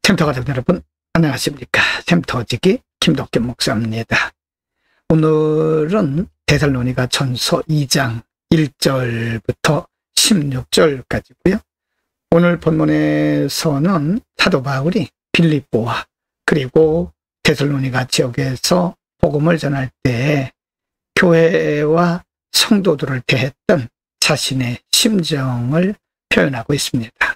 쉼터 가족 여러분 안녕하십니까. 쉼터지기 김덕균 목사입니다. 오늘은 데살로니가 전서 2장 1절부터 16절까지고요. 오늘 본문에서는 사도 바울이 빌립보와 그리고 데살로니가 지역에서 복음을 전할 때 교회와 성도들을 대했던 자신의 심정을 표현하고 있습니다.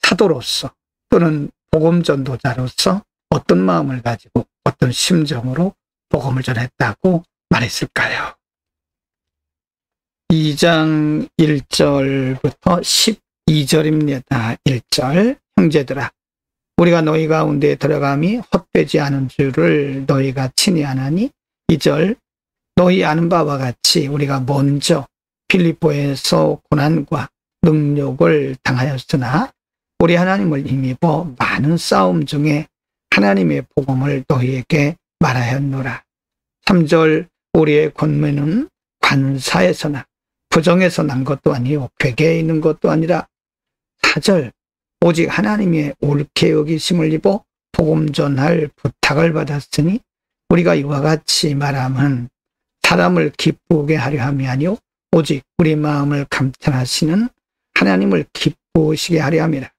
사도로서 또는 복음 전도자로서 어떤 마음을 가지고 어떤 심정으로 복음을 전했다고 말했을까요? 2장 1절부터 12절입니다. 1절 형제들아 우리가 너희 가운데 들어감이 헛되지 않은 줄을 너희가 친히 아나니 2절 너희 아는 바와 같이 우리가 먼저 빌립보에서 고난과 능욕을 당하였으나 우리 하나님을 힘입어 많은 싸움 중에 하나님의 복음을 너희에게 말하였노라. 3절 우리의 권면은 관사에서나 부정에서 난 것도 아니요 괴계에 있는 것도 아니라 4절 오직 하나님의 옳게 여기심을 입어 복음 전할 부탁을 받았으니 우리가 이와 같이 말하면 사람을 기쁘게 하려 함이 아니요 오직 우리 마음을 감탄하시는 하나님을 기쁘시게 하려 함이라.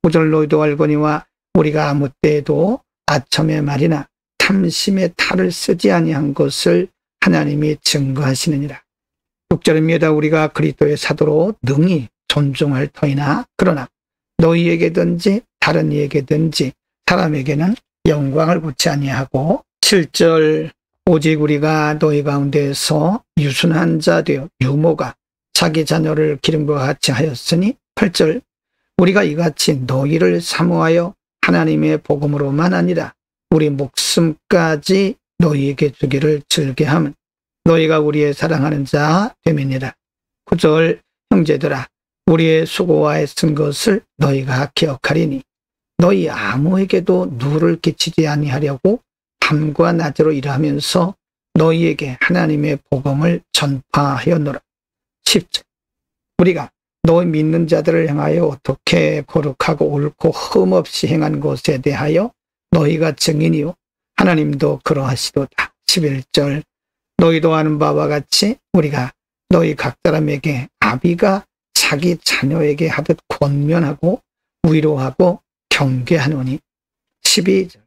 5절 너희도 알거니와 우리가 아무 때에도 아첨의 말이나 탐심의 탈을 쓰지 아니한 것을 하나님이 증거하시느니라. 6절입니다. 우리가 그리스도의 사도로 능히 존중할 터이나 그러나 너희에게든지 다른 이에게든지 사람에게는 영광을 붙지 아니하고 7절 오직 우리가 너희 가운데서 유순한 자 되어 유모가 자기 자녀를 기름과 같이 하였으니 8절 우리가 이같이 너희를 사모하여 하나님의 복음으로만 아니라 우리 목숨까지 너희에게 주기를 즐겨함은 너희가 우리의 사랑하는 자 됨이니라. 9절 형제들아 우리의 수고와 애쓴 것을 너희가 기억하리니 너희 아무에게도 누를 끼치지 아니하려고 밤과 낮으로 일하면서 너희에게 하나님의 복음을 전파하였노라. 10절 우리가 너희 믿는 자들을 향하여 어떻게 거룩하고 옳고 흠없이 행한 것에 대하여 너희가 증인이요 하나님도 그러하시도다. 11절 너희도 아는 바와 같이 우리가 너희 각 사람에게 아비가 자기 자녀에게 하듯 권면하고 위로하고 경계하노니 12절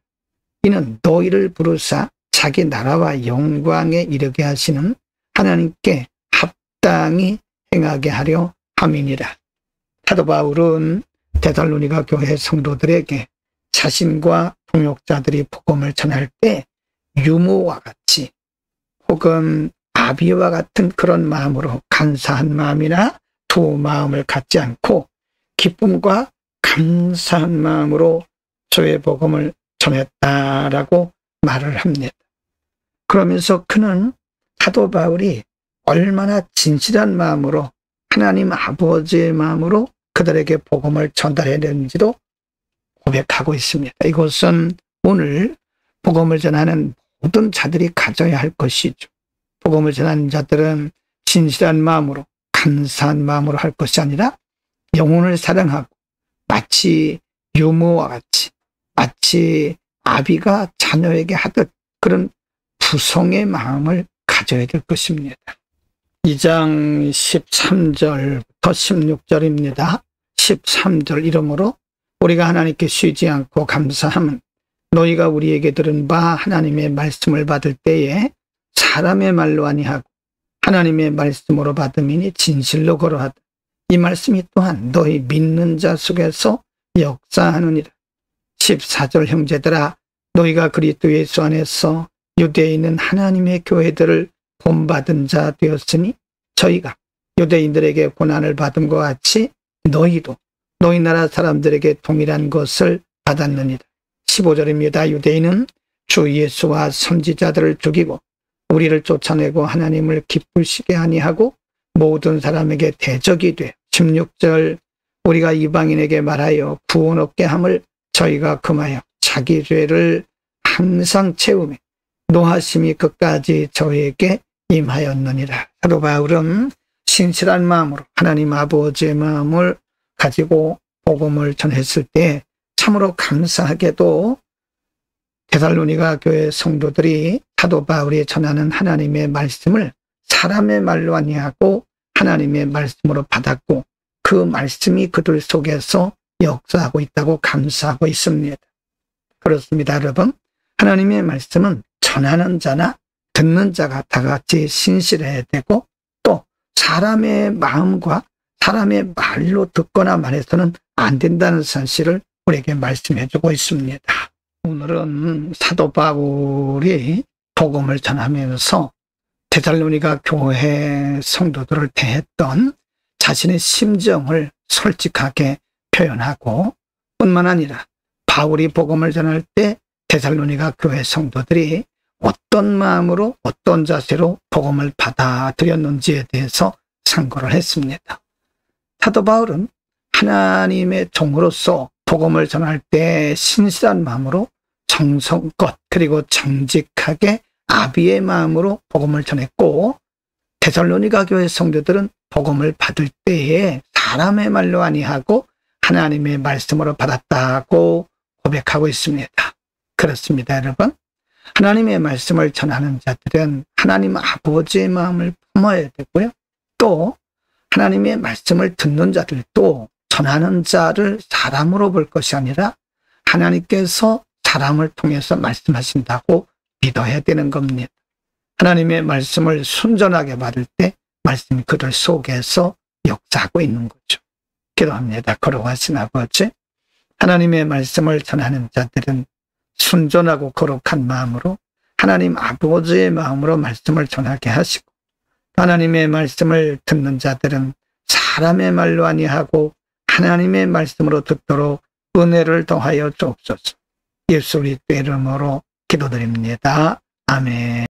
이는 너희를 부르사 자기 나라와 영광에 이르게 하시는 하나님께 합당히 행하게 하려 함이니라. 사도 바울은 데살로니가 교회 성도들에게 자신과 동역자들이 복음을 전할 때 유모와 같이 혹은 아비와 같은 그런 마음으로 간사한 마음이나 두 마음을 갖지 않고 기쁨과 감사한 마음으로 주의 복음을 전했다라고 말을 합니다. 그러면서 그는 사도 바울이 얼마나 진실한 마음으로 하나님 아버지의 마음으로 그들에게 복음을 전달해냈는지도 고백하고 있습니다. 이것은 오늘 복음을 전하는 모든 자들이 가져야 할 것이죠. 복음을 전하는 자들은 진실한 마음으로 감사한 마음으로 할 것이 아니라 영혼을 사랑하고 마치 유모와 같이 마치 아비가 자녀에게 하듯 그런 부성의 마음을 가져야 될 것입니다. 2장 13절부터 16절입니다. 13절 이러므로 우리가 하나님께 쉬지 않고 감사함은 너희가 우리에게 들은 바 하나님의 말씀을 받을 때에 사람의 말로 아니하고 하나님의 말씀으로 받음이니 진실로 걸어하다. 이 말씀이 또한 너희 믿는 자 속에서 역사하느니라. 14절 형제들아 너희가 그리스도 예수 안에서 유대인은 하나님의 교회들을 본받은 자 되었으니 저희가 유대인들에게 고난을 받은 것 같이 너희도 너희 나라 사람들에게 동일한 것을 받았느니라. 15절입니다. 유대인은 주 예수와 선지자들을 죽이고 우리를 쫓아내고 하나님을 기쁘시게 아니하고 모든 사람에게 대적이 돼. 16절 우리가 이방인에게 말하여 구원 얻게 함을 저희가 금하여 자기 죄를 항상 채우며 노하심이 끝까지 저희에게 임하였느니라. 사도 바울은 신실한 마음으로 하나님 아버지의 마음을 가지고 복음을 전했을 때 참으로 감사하게도 데살로니가 교회 성도들이 사도 바울이 전하는 하나님의 말씀을 사람의 말로 아니하고 하나님의 말씀으로 받았고 그 말씀이 그들 속에서 역사하고 있다고 감사하고 있습니다. 그렇습니다, 여러분. 하나님의 말씀은 전하는 자나 듣는 자가 다 같이 신실해야 되고 또 사람의 마음과 사람의 말로 듣거나 말해서는 안 된다는 사실을 우리에게 말씀해주고 있습니다. 오늘은 사도 바울이 복음을 전하면서 데살로니가 교회 성도들을 대했던 자신의 심정을 솔직하게 표현하고 뿐만 아니라 바울이 복음을 전할 때 데살로니가 교회 성도들이 어떤 마음으로 어떤 자세로 복음을 받아들였는지에 대해서 상고를 했습니다. 사도 바울은 하나님의 종으로서 복음을 전할 때 신실한 마음으로 정성껏 그리고 정직하게 아비의 마음으로 복음을 전했고 데살로니가 교회 성도들은 복음을 받을 때에 사람의 말로 아니하고 하나님의 말씀으로 받았다고 고백하고 있습니다. 그렇습니다, 여러분. 하나님의 말씀을 전하는 자들은 하나님 아버지의 마음을 품어야 되고요. 또 하나님의 말씀을 듣는 자들도 전하는 자를 사람으로 볼 것이 아니라 하나님께서 사람을 통해서 말씀하신다고 믿어야 되는 겁니다. 하나님의 말씀을 순전하게 받을 때 말씀이 그들 속에서 역사하고 있는 거죠. 기도합니다. 거룩하신 아버지, 하나님의 말씀을 전하는 자들은 순전하고 거룩한 마음으로 하나님 아버지의 마음으로 말씀을 전하게 하시고 하나님의 말씀을 듣는 자들은 사람의 말로 아니하고 하나님의 말씀으로 듣도록 은혜를 더하여 주옵소서. 예수 그리스도의 이름으로 기도드립니다. 아멘.